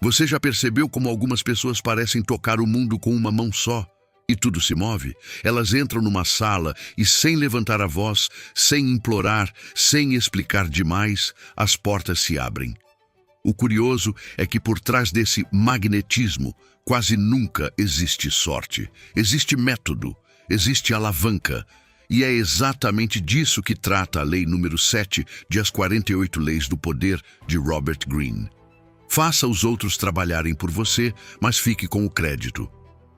Você já percebeu como algumas pessoas parecem tocar o mundo com uma mão só? E tudo se move? Elas entram numa sala e, sem levantar a voz, sem implorar, sem explicar demais, as portas se abrem. O curioso é que por trás desse magnetismo quase nunca existe sorte. Existe método, existe alavanca. E é exatamente disso que trata a Lei número 7 de As 48 Leis do Poder, de Robert Greene. Faça os outros trabalharem por você, mas fique com o crédito.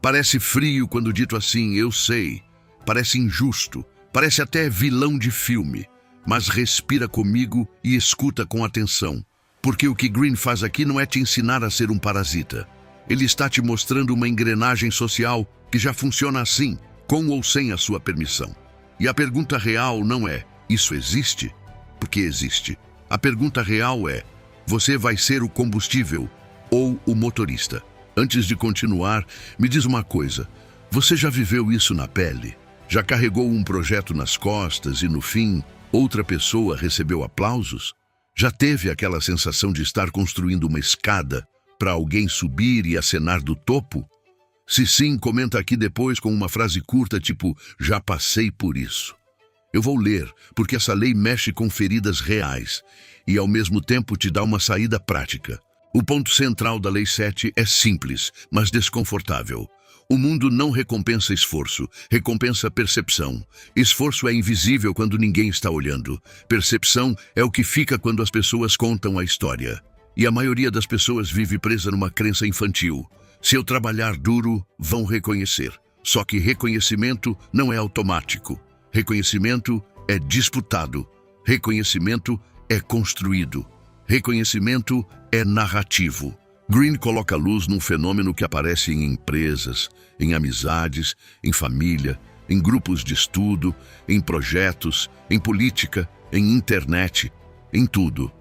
Parece frio quando dito assim, eu sei. Parece injusto, parece até vilão de filme. Mas respira comigo e escuta com atenção. Porque o que Greene faz aqui não é te ensinar a ser um parasita. Ele está te mostrando uma engrenagem social que já funciona assim, com ou sem a sua permissão. E a pergunta real não é, isso existe? Porque existe. A pergunta real é, você vai ser o combustível ou o motorista? Antes de continuar, me diz uma coisa. Você já viveu isso na pele? Já carregou um projeto nas costas e, no fim, outra pessoa recebeu aplausos? Já teve aquela sensação de estar construindo uma escada para alguém subir e acenar do topo? Se sim, comenta aqui depois com uma frase curta tipo, já passei por isso. Eu vou ler, porque essa lei mexe com feridas reais e, ao mesmo tempo, te dá uma saída prática. O ponto central da Lei 7 é simples, mas desconfortável. O mundo não recompensa esforço, recompensa percepção. Esforço é invisível quando ninguém está olhando. Percepção é o que fica quando as pessoas contam a história. E a maioria das pessoas vive presa numa crença infantil. Se eu trabalhar duro, vão reconhecer. Só que reconhecimento não é automático. Reconhecimento é disputado. Reconhecimento é construído. Reconhecimento é narrativo. Greene coloca luz num fenômeno que aparece em empresas, em amizades, em família, em grupos de estudo, em projetos, em política, em internet, em tudo.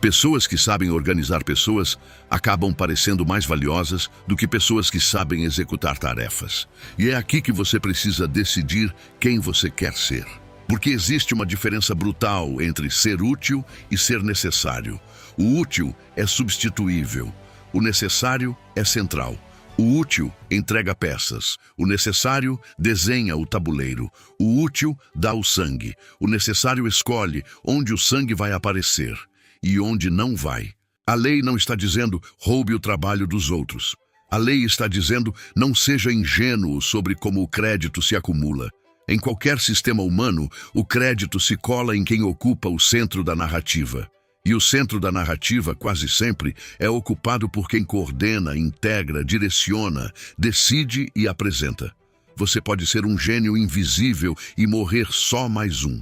Pessoas que sabem organizar pessoas acabam parecendo mais valiosas do que pessoas que sabem executar tarefas. E é aqui que você precisa decidir quem você quer ser. Porque existe uma diferença brutal entre ser útil e ser necessário. O útil é substituível. O necessário é central. O útil entrega peças. O necessário desenha o tabuleiro. O útil dá o sangue. O necessário escolhe onde o sangue vai aparecer e onde não vai. A lei não está dizendo roube o trabalho dos outros. A lei está dizendo não seja ingênuo sobre como o crédito se acumula. Em qualquer sistema humano, o crédito se cola em quem ocupa o centro da narrativa. E o centro da narrativa, quase sempre, é ocupado por quem coordena, integra, direciona, decide e apresenta. Você pode ser um gênio invisível e morrer só mais um.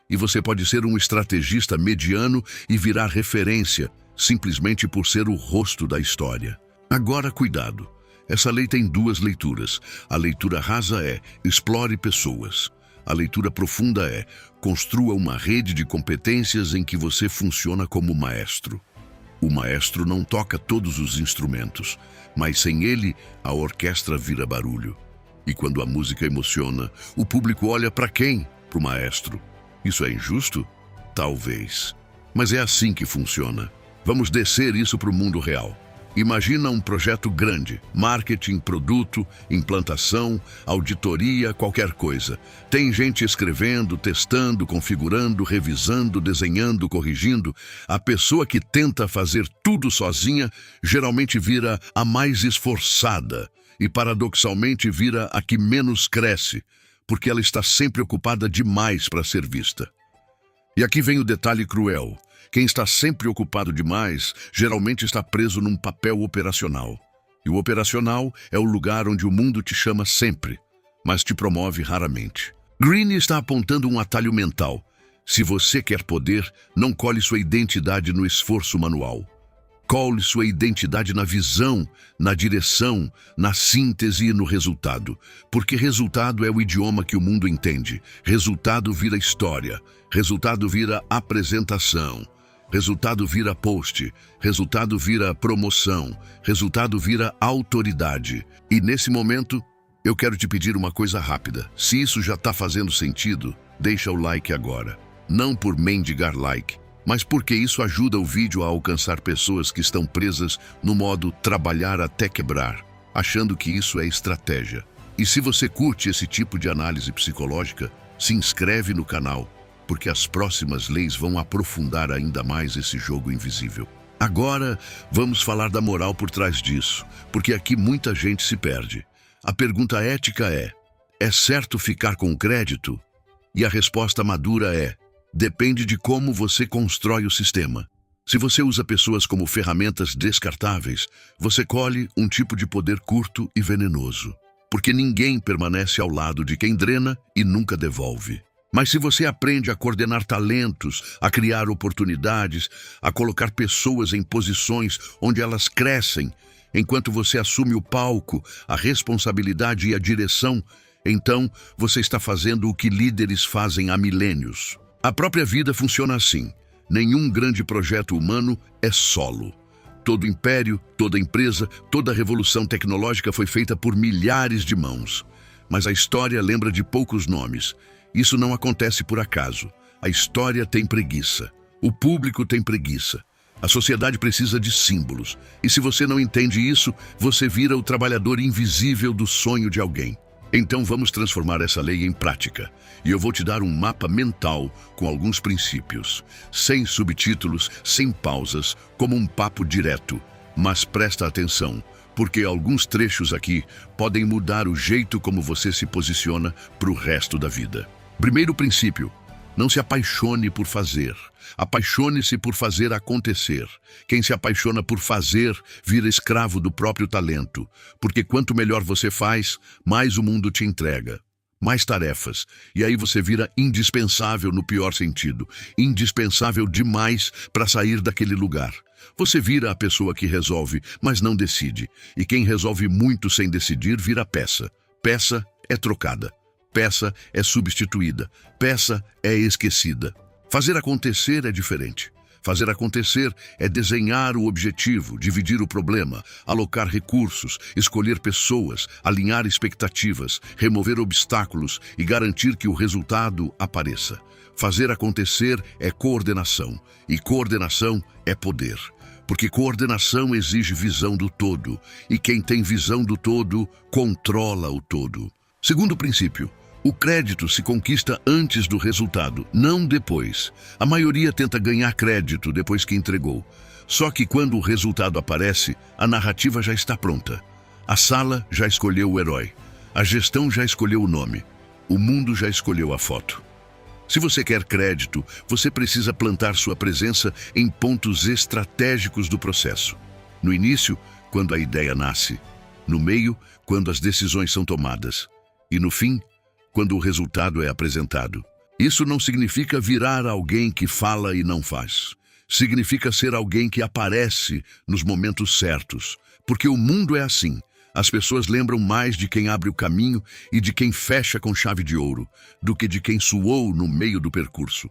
E você pode ser um estrategista mediano e virar referência, simplesmente por ser o rosto da história. Agora, cuidado. Essa lei tem duas leituras. A leitura rasa é explore pessoas. A leitura profunda é construa uma rede de competências em que você funciona como maestro. O maestro não toca todos os instrumentos, mas sem ele, a orquestra vira barulho. E quando a música emociona, o público olha para quem? Para o maestro. Isso é injusto? Talvez. Mas é assim que funciona. Vamos descer isso para o mundo real. Imagina um projeto grande, marketing, produto, implantação, auditoria, qualquer coisa. Tem gente escrevendo, testando, configurando, revisando, desenhando, corrigindo. A pessoa que tenta fazer tudo sozinha geralmente vira a mais esforçada e, paradoxalmente, vira a que menos cresce, porque ela está sempre ocupada demais para ser vista. E aqui vem o detalhe cruel. Quem está sempre ocupado demais, geralmente está preso num papel operacional. E o operacional é o lugar onde o mundo te chama sempre, mas te promove raramente. Greene está apontando um atalho mental. Se você quer poder, não colhe sua identidade no esforço manual. Colhe sua identidade na visão, na direção, na síntese e no resultado. Porque resultado é o idioma que o mundo entende. Resultado vira história. Resultado vira apresentação. Resultado vira post, resultado vira promoção, resultado vira autoridade. E nesse momento, eu quero te pedir uma coisa rápida. Se isso já está fazendo sentido, deixa o like agora. Não por mendigar like, Mas porque isso ajuda o vídeo a alcançar pessoas que estão presas no modo trabalhar até quebrar, achando que isso é estratégia. E se você curte esse tipo de análise psicológica, se inscreve no canal, porque as próximas leis vão aprofundar ainda mais esse jogo invisível. Agora, vamos falar da moral por trás disso, porque aqui muita gente se perde. A pergunta ética é certo ficar com crédito? E a resposta madura é: depende de como você constrói o sistema. Se você usa pessoas como ferramentas descartáveis, você colhe um tipo de poder curto e venenoso, porque ninguém permanece ao lado de quem drena e nunca devolve. Mas se você aprende a coordenar talentos, a criar oportunidades, a colocar pessoas em posições onde elas crescem, enquanto você assume o palco, a responsabilidade e a direção, então você está fazendo o que líderes fazem há milênios. A própria vida funciona assim. Nenhum grande projeto humano é solo. Todo império, toda empresa, toda revolução tecnológica foi feita por milhares de mãos. Mas a história lembra de poucos nomes. Isso não acontece por acaso. A história tem preguiça. O público tem preguiça. A sociedade precisa de símbolos. E se você não entende isso, você vira o trabalhador invisível do sonho de alguém. Então vamos transformar essa lei em prática. E eu vou te dar um mapa mental com alguns princípios. Sem subtítulos, sem pausas, como um papo direto. Mas presta atenção, porque alguns trechos aqui podem mudar o jeito como você se posiciona para o resto da vida. Primeiro princípio: não se apaixone por fazer. Apaixone-se por fazer acontecer. Quem se apaixona por fazer vira escravo do próprio talento, porque quanto melhor você faz, mais o mundo te entrega. Mais tarefas, e aí você vira indispensável no pior sentido, indispensável demais para sair daquele lugar. Você vira a pessoa que resolve, mas não decide, e quem resolve muito sem decidir vira peça. Peça é trocada. Peça é substituída. Peça é esquecida. Fazer acontecer é diferente. Fazer acontecer é desenhar o objetivo, dividir o problema, alocar recursos, escolher pessoas, alinhar expectativas, remover obstáculos e garantir que o resultado apareça. Fazer acontecer é coordenação, e coordenação é poder. Porque coordenação exige visão do todo, e quem tem visão do todo, controla o todo. Segundo princípio: o crédito se conquista antes do resultado, não depois. A maioria tenta ganhar crédito depois que entregou. Só que quando o resultado aparece, a narrativa já está pronta. A sala já escolheu o herói. A gestão já escolheu o nome. O mundo já escolheu a foto. Se você quer crédito, você precisa plantar sua presença em pontos estratégicos do processo. No início, quando a ideia nasce. No meio, quando as decisões são tomadas. E no fim, quando o resultado é apresentado. Isso não significa virar alguém que fala e não faz. Significa ser alguém que aparece nos momentos certos. Porque o mundo é assim. As pessoas lembram mais de quem abre o caminho e de quem fecha com chave de ouro, do que de quem suou no meio do percurso.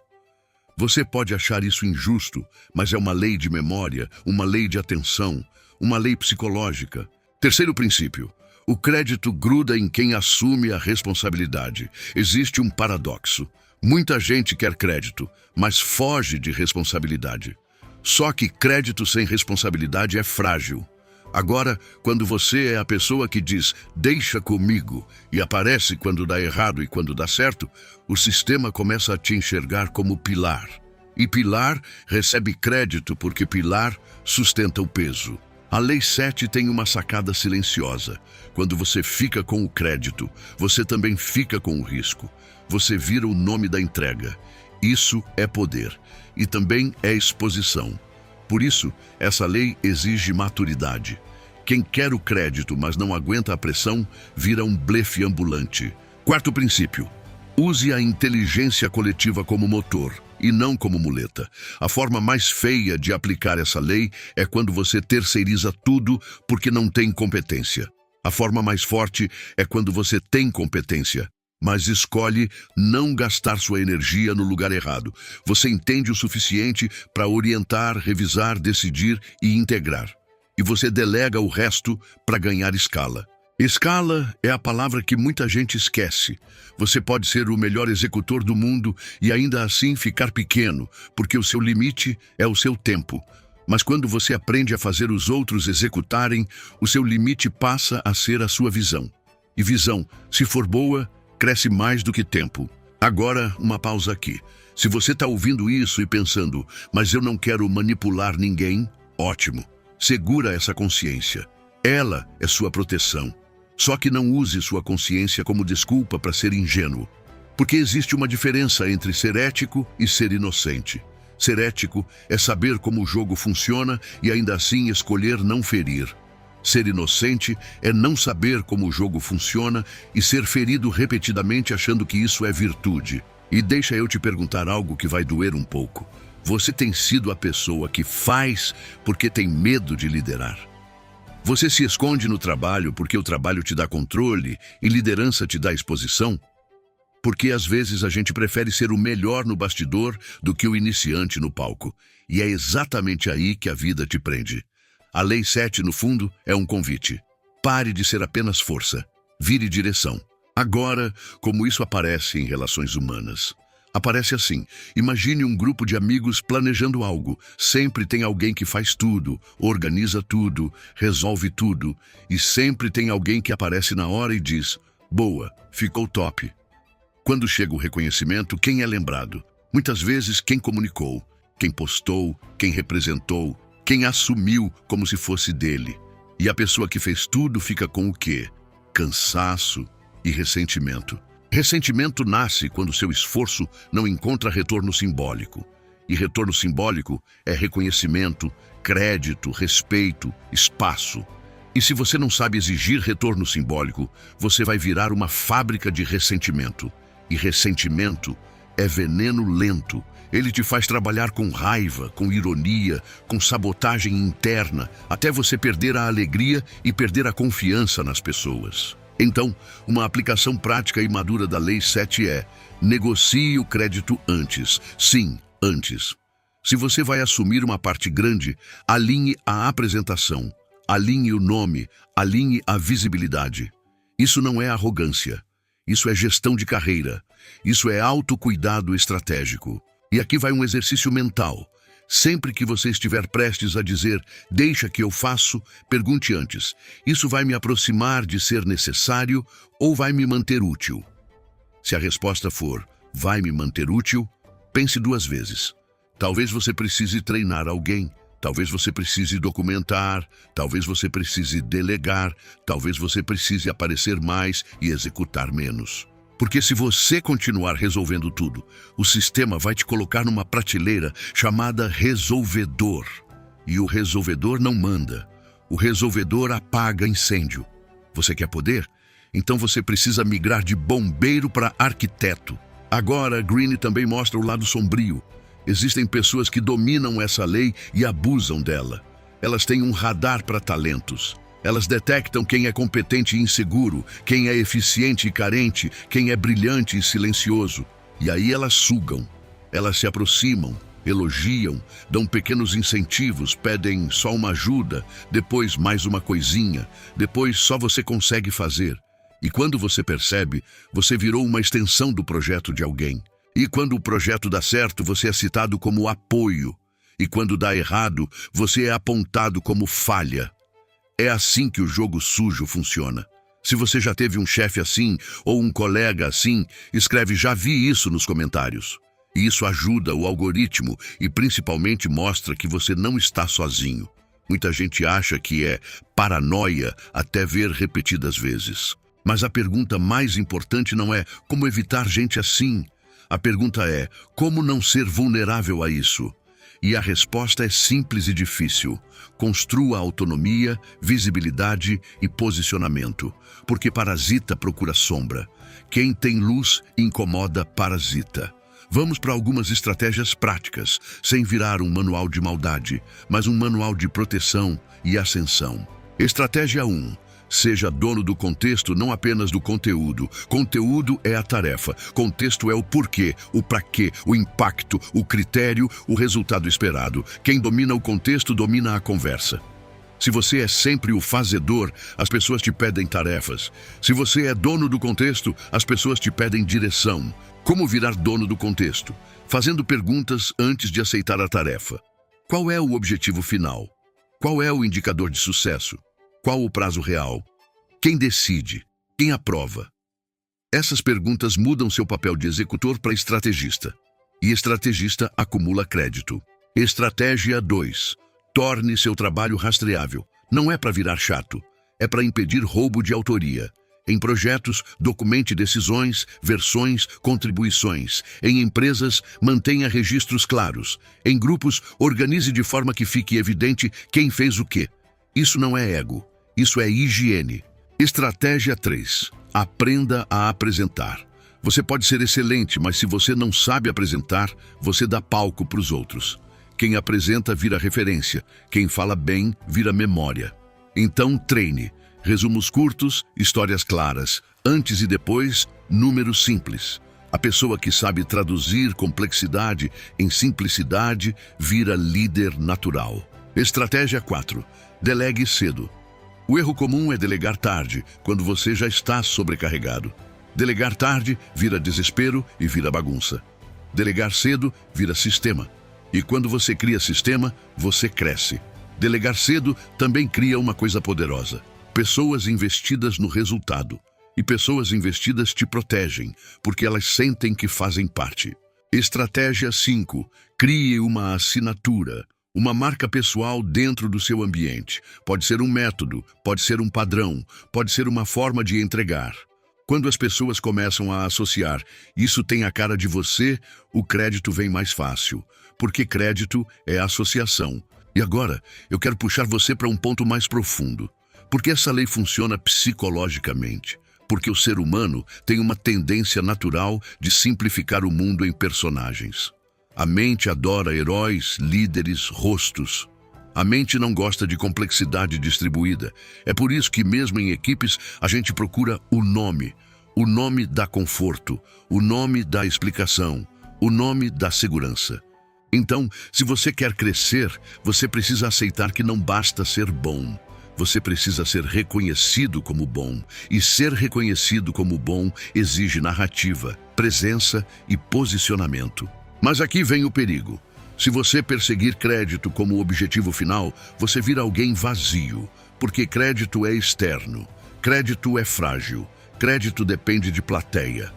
Você pode achar isso injusto, mas é uma lei de memória, uma lei de atenção, uma lei psicológica. Terceiro princípio: o crédito gruda em quem assume a responsabilidade. Existe um paradoxo. Muita gente quer crédito, mas foge de responsabilidade. Só que crédito sem responsabilidade é frágil. Agora, quando você é a pessoa que diz "deixa comigo" e aparece quando dá errado e quando dá certo, o sistema começa a te enxergar como pilar. E pilar recebe crédito porque pilar sustenta o peso. A Lei 7 tem uma sacada silenciosa. Quando você fica com o crédito, você também fica com o risco. Você vira o nome da entrega. Isso é poder. E também é exposição. Por isso, essa lei exige maturidade. Quem quer o crédito, mas não aguenta a pressão, vira um blefe ambulante. Quarto princípio: use a inteligência coletiva como motor e não como muleta. A forma mais feia de aplicar essa lei é quando você terceiriza tudo porque não tem competência. A forma mais forte é quando você tem competência, mas escolhe não gastar sua energia no lugar errado. Você entende o suficiente para orientar, revisar, decidir e integrar. E você delega o resto para ganhar escala. Escala é a palavra que muita gente esquece. Você pode ser o melhor executor do mundo e ainda assim ficar pequeno, porque o seu limite é o seu tempo. Mas quando você aprende a fazer os outros executarem, o seu limite passa a ser a sua visão. E visão, se for boa, cresce mais do que tempo. Agora, uma pausa aqui. Se você está ouvindo isso e pensando, mas eu não quero manipular ninguém, ótimo. Segura essa consciência. Ela é sua proteção. Só que não use sua consciência como desculpa para ser ingênuo. Porque existe uma diferença entre ser ético e ser inocente. Ser ético é saber como o jogo funciona e ainda assim escolher não ferir. Ser inocente é não saber como o jogo funciona e ser ferido repetidamente achando que isso é virtude. E deixa eu te perguntar algo que vai doer um pouco. Você tem sido a pessoa que faz porque tem medo de liderar? Você se esconde no trabalho porque o trabalho te dá controle e liderança te dá exposição? Porque às vezes a gente prefere ser o melhor no bastidor do que o iniciante no palco. E é exatamente aí que a vida te prende. A Lei 7, no fundo, é um convite. Pare de ser apenas força. Vire direção. Agora, como isso aparece em relações humanas? Aparece assim: imagine um grupo de amigos planejando algo. Sempre tem alguém que faz tudo, organiza tudo, resolve tudo. E sempre tem alguém que aparece na hora e diz: boa, ficou top. Quando chega o reconhecimento, quem é lembrado? Muitas vezes quem comunicou, quem postou, quem representou, quem assumiu como se fosse dele. E a pessoa que fez tudo fica com o quê? Cansaço e ressentimento. Ressentimento nasce quando seu esforço não encontra retorno simbólico. E retorno simbólico é reconhecimento, crédito, respeito, espaço. E se você não sabe exigir retorno simbólico, você vai virar uma fábrica de ressentimento. E ressentimento é veneno lento. Ele te faz trabalhar com raiva, com ironia, com sabotagem interna, até você perder a alegria e perder a confiança nas pessoas. Então, uma aplicação prática e madura da Lei 7 é: negocie o crédito antes. Sim, antes. Se você vai assumir uma parte grande, alinhe a apresentação, alinhe o nome, alinhe a visibilidade. Isso não é arrogância. Isso é gestão de carreira. Isso é autocuidado estratégico. E aqui vai um exercício mental. Sempre que você estiver prestes a dizer, deixa que eu faço, pergunte antes, isso vai me aproximar de ser necessário ou vai me manter útil? Se a resposta for, vai me manter útil, pense duas vezes. Talvez você precise treinar alguém, talvez você precise documentar, talvez você precise delegar, talvez você precise aparecer mais e executar menos. Porque se você continuar resolvendo tudo, o sistema vai te colocar numa prateleira chamada resolvedor. E o resolvedor não manda. O resolvedor apaga incêndio. Você quer poder? Então você precisa migrar de bombeiro para arquiteto. Agora, Greene também mostra o lado sombrio. Existem pessoas que dominam essa lei e abusam dela. Elas têm um radar para talentos. Elas detectam quem é competente e inseguro, quem é eficiente e carente, quem é brilhante e silencioso. E aí elas sugam, elas se aproximam, elogiam, dão pequenos incentivos, pedem só uma ajuda, depois mais uma coisinha, depois só você consegue fazer. E quando você percebe, você virou uma extensão do projeto de alguém. E quando o projeto dá certo, você é citado como apoio. E quando dá errado, você é apontado como falha. É assim que o jogo sujo funciona. Se você já teve um chefe assim ou um colega assim, escreve "já vi isso" nos comentários. E isso ajuda o algoritmo e principalmente mostra que você não está sozinho. Muita gente acha que é paranoia até ver repetidas vezes. Mas a pergunta mais importante não é como evitar gente assim. A pergunta é como não ser vulnerável a isso. E a resposta é simples e difícil. Construa autonomia, visibilidade e posicionamento. Porque parasita procura sombra. Quem tem luz incomoda parasita. Vamos para algumas estratégias práticas, sem virar um manual de maldade, mas um manual de proteção e ascensão. Estratégia 1. Seja dono do contexto, não apenas do conteúdo. Conteúdo é a tarefa. Contexto é o porquê, o pra quê, o impacto, o critério, o resultado esperado. Quem domina o contexto domina a conversa. Se você é sempre o fazedor, as pessoas te pedem tarefas. Se você é dono do contexto, as pessoas te pedem direção. Como virar dono do contexto? Fazendo perguntas antes de aceitar a tarefa. Qual é o objetivo final? Qual é o indicador de sucesso? Qual o prazo real? Quem decide? Quem aprova? Essas perguntas mudam seu papel de executor para estrategista. E estrategista acumula crédito. Estratégia 2. Torne seu trabalho rastreável. Não é para virar chato, é para impedir roubo de autoria. Em projetos, documente decisões, versões, contribuições. Em empresas, mantenha registros claros. Em grupos, organize de forma que fique evidente quem fez o quê. Isso não é ego, isso é higiene. Estratégia 3. Aprenda a apresentar. Você pode ser excelente, mas se você não sabe apresentar, você dá palco para os outros. Quem apresenta vira referência, quem fala bem vira memória. Então treine. Resumos curtos, histórias claras. Antes e depois, números simples. A pessoa que sabe traduzir complexidade em simplicidade vira líder natural. Estratégia 4. Delegue cedo. O erro comum é delegar tarde, quando você já está sobrecarregado. Delegar tarde vira desespero e vira bagunça. Delegar cedo vira sistema. E quando você cria sistema, você cresce. Delegar cedo também cria uma coisa poderosa. Pessoas investidas no resultado. E pessoas investidas te protegem, porque elas sentem que fazem parte. Estratégia 5. Crie uma assinatura. Uma marca pessoal dentro do seu ambiente. Pode ser um método, pode ser um padrão, pode ser uma forma de entregar. Quando as pessoas começam a associar, isso tem a cara de você, o crédito vem mais fácil. Porque crédito é associação. E agora, eu quero puxar você para um ponto mais profundo. Porque essa lei funciona psicologicamente. Porque o ser humano tem uma tendência natural de simplificar o mundo em personagens. A mente adora heróis, líderes, rostos. A mente não gosta de complexidade distribuída. É por isso que mesmo em equipes a gente procura o nome. O nome dá conforto, o nome dá explicação, o nome dá segurança. Então, se você quer crescer, você precisa aceitar que não basta ser bom. Você precisa ser reconhecido como bom. E ser reconhecido como bom exige narrativa, presença e posicionamento. Mas aqui vem o perigo. Se você perseguir crédito como objetivo final, você vira alguém vazio, porque crédito é externo, crédito é frágil, crédito depende de plateia.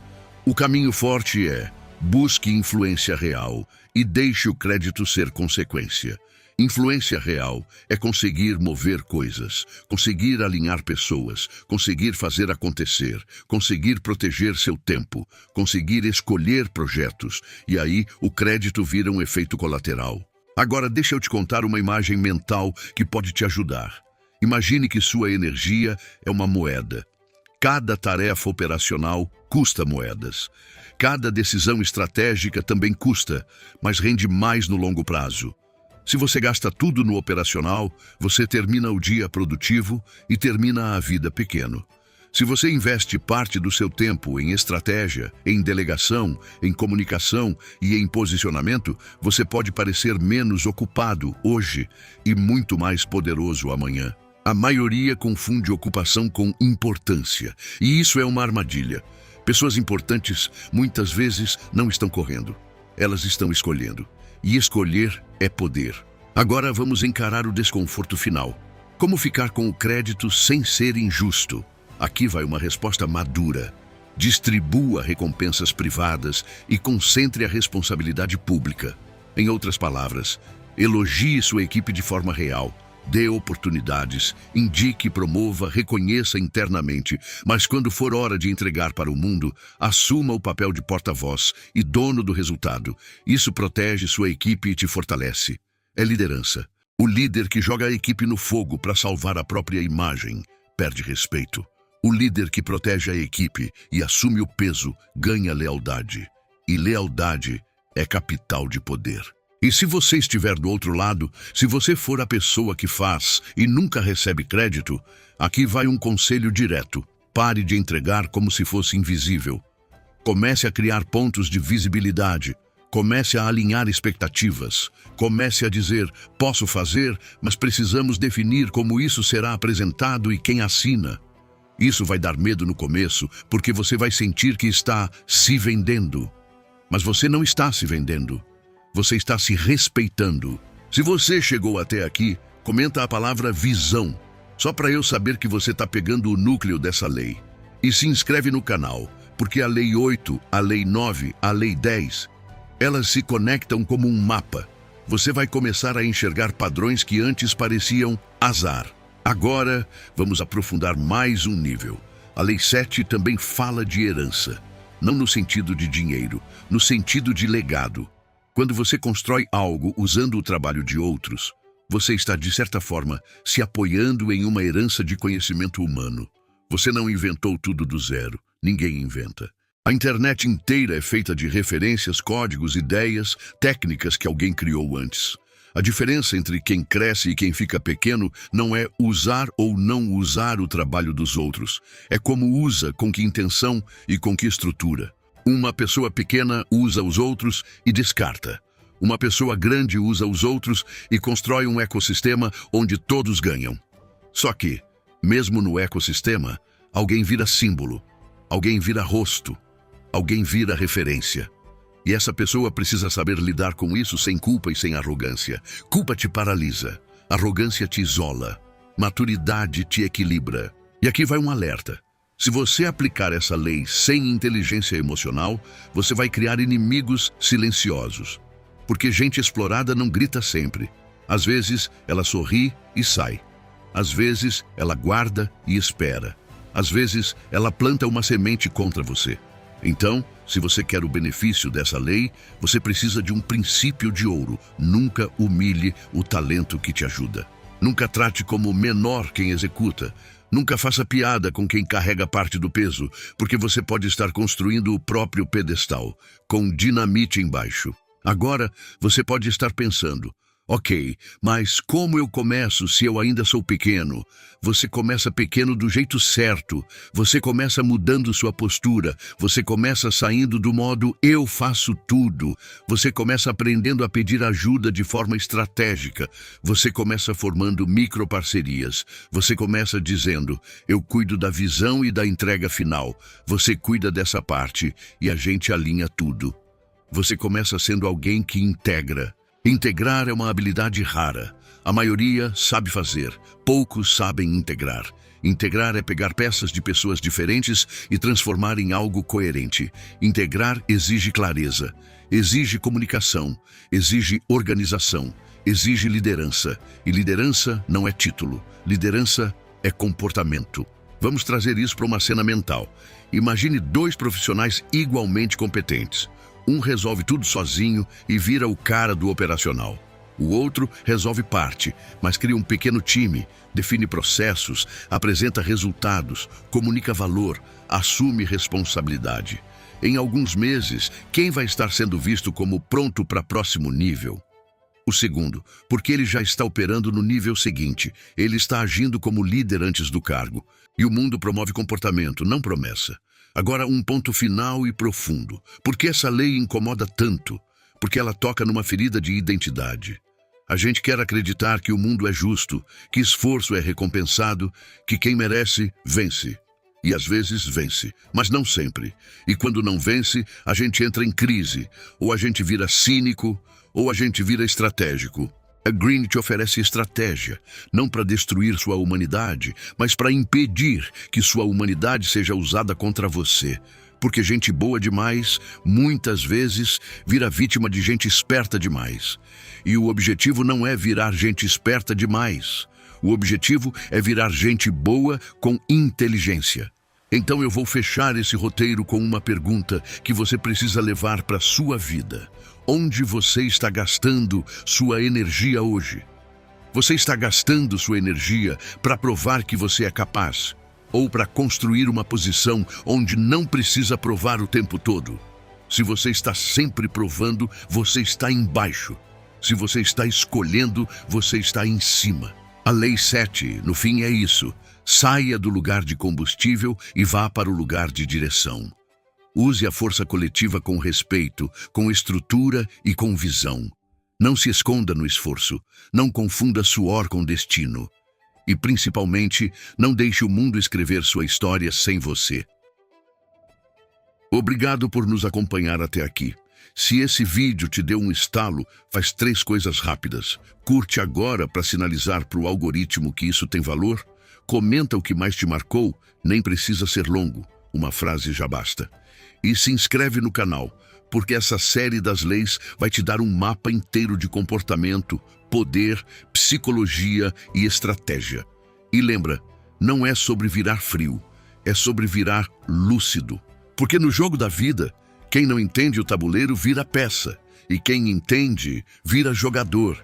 O caminho forte é: busque influência real e deixe o crédito ser consequência. Influência real é conseguir mover coisas, conseguir alinhar pessoas, conseguir fazer acontecer, conseguir proteger seu tempo, conseguir escolher projetos, e aí o crédito vira um efeito colateral. Agora deixa eu te contar uma imagem mental que pode te ajudar. Imagine que sua energia é uma moeda. Cada tarefa operacional custa moedas. Cada decisão estratégica também custa, mas rende mais no longo prazo. Se você gasta tudo no operacional, você termina o dia produtivo e termina a vida pequeno. Se você investe parte do seu tempo em estratégia, em delegação, em comunicação e em posicionamento, você pode parecer menos ocupado hoje e muito mais poderoso amanhã. A maioria confunde ocupação com importância, e isso é uma armadilha. Pessoas importantes muitas vezes não estão correndo, elas estão escolhendo. E escolher é poder. Agora vamos encarar o desconforto final. Como ficar com o crédito sem ser injusto? Aqui vai uma resposta madura. Distribua recompensas privadas e concentre a responsabilidade pública. Em outras palavras, elogie sua equipe de forma real. Dê oportunidades, indique, promova, reconheça internamente, mas quando for hora de entregar para o mundo, assuma o papel de porta-voz e dono do resultado. Isso protege sua equipe e te fortalece. É liderança. O líder que joga a equipe no fogo para salvar a própria imagem perde respeito. O líder que protege a equipe e assume o peso ganha lealdade. E lealdade é capital de poder. E se você estiver do outro lado, se você for a pessoa que faz e nunca recebe crédito, aqui vai um conselho direto. Pare de entregar como se fosse invisível. Comece a criar pontos de visibilidade. Comece a alinhar expectativas. Comece a dizer, posso fazer, mas precisamos definir como isso será apresentado e quem assina. Isso vai dar medo no começo, porque você vai sentir que está se vendendo. Mas você não está se vendendo. Você está se respeitando. Se você chegou até aqui, comenta a palavra visão, só para eu saber que você está pegando o núcleo dessa lei. E se inscreve no canal, porque a Lei 8, a Lei 9, a Lei 10, elas se conectam como um mapa. Você vai começar a enxergar padrões que antes pareciam azar. Agora, vamos aprofundar mais um nível. A Lei 7 também fala de herança. Não no sentido de dinheiro, no sentido de legado. Quando você constrói algo usando o trabalho de outros, você está, de certa forma, se apoiando em uma herança de conhecimento humano. Você não inventou tudo do zero. Ninguém inventa. A internet inteira é feita de referências, códigos, ideias, técnicas que alguém criou antes. A diferença entre quem cresce e quem fica pequeno não é usar ou não usar o trabalho dos outros. É como usa, com que intenção e com que estrutura. Uma pessoa pequena usa os outros e descarta. Uma pessoa grande usa os outros e constrói um ecossistema onde todos ganham. Só que, mesmo no ecossistema, alguém vira símbolo, alguém vira rosto, alguém vira referência. E essa pessoa precisa saber lidar com isso sem culpa e sem arrogância. Culpa te paralisa, arrogância te isola, maturidade te equilibra. E aqui vai um alerta. Se você aplicar essa lei sem inteligência emocional, você vai criar inimigos silenciosos. Porque gente explorada não grita sempre. Às vezes, ela sorri e sai. Às vezes, ela guarda e espera. Às vezes, ela planta uma semente contra você. Então, se você quer o benefício dessa lei, você precisa de um princípio de ouro. Nunca humilhe o talento que te ajuda. Nunca trate como menor quem executa. Nunca faça piada com quem carrega parte do peso, porque você pode estar construindo o próprio pedestal, com dinamite embaixo. Agora, você pode estar pensando, ok, mas como eu começo se eu ainda sou pequeno? Você começa pequeno do jeito certo. Você começa mudando sua postura. Você começa saindo do modo eu faço tudo. Você começa aprendendo a pedir ajuda de forma estratégica. Você começa formando microparcerias. Você começa dizendo, eu cuido da visão e da entrega final. Você cuida dessa parte e a gente alinha tudo. Você começa sendo alguém que integra. Integrar é uma habilidade rara. A maioria sabe fazer, poucos sabem integrar. Integrar é pegar peças de pessoas diferentes e transformar em algo coerente. Integrar exige clareza, exige comunicação, exige organização, exige liderança. E liderança não é título, liderança é comportamento. Vamos trazer isso para uma cena mental. Imagine dois profissionais igualmente competentes. Um resolve tudo sozinho e vira o cara do operacional. O outro resolve parte, mas cria um pequeno time, define processos, apresenta resultados, comunica valor, assume responsabilidade. Em alguns meses, quem vai estar sendo visto como pronto para próximo nível? O segundo, porque ele já está operando no nível seguinte. Ele está agindo como líder antes do cargo. E o mundo promove comportamento, não promessa. Agora, um ponto final e profundo. Por que essa lei incomoda tanto? Porque ela toca numa ferida de identidade. A gente quer acreditar que o mundo é justo, que esforço é recompensado, que quem merece, vence. E às vezes vence, mas não sempre. E quando não vence, a gente entra em crise. Ou a gente vira cínico, ou a gente vira estratégico. A Green te oferece estratégia, não para destruir sua humanidade, mas para impedir que sua humanidade seja usada contra você. Porque gente boa demais, muitas vezes, vira vítima de gente esperta demais. E o objetivo não é virar gente esperta demais. O objetivo é virar gente boa com inteligência. Então eu vou fechar esse roteiro com uma pergunta que você precisa levar para a sua vida. Onde você está gastando sua energia hoje? Você está gastando sua energia para provar que você é capaz? Ou para construir uma posição onde não precisa provar o tempo todo? Se você está sempre provando, você está embaixo. Se você está escolhendo, você está em cima. A Lei 7, no fim, é isso. Saia do lugar de combustível e vá para o lugar de direção. Use a força coletiva com respeito, com estrutura e com visão. Não se esconda no esforço. Não confunda suor com destino. E, principalmente, não deixe o mundo escrever sua história sem você. Obrigado por nos acompanhar até aqui. Se esse vídeo te deu um estalo, faz 3 coisas rápidas. Curte agora para sinalizar para o algoritmo que isso tem valor. Comenta o que mais te marcou, nem precisa ser longo. Uma frase já basta. E se inscreve no canal, porque essa série das leis vai te dar um mapa inteiro de comportamento, poder, psicologia e estratégia. E lembra, não é sobre virar frio, é sobre virar lúcido. Porque no jogo da vida, quem não entende o tabuleiro vira peça, e quem entende vira jogador.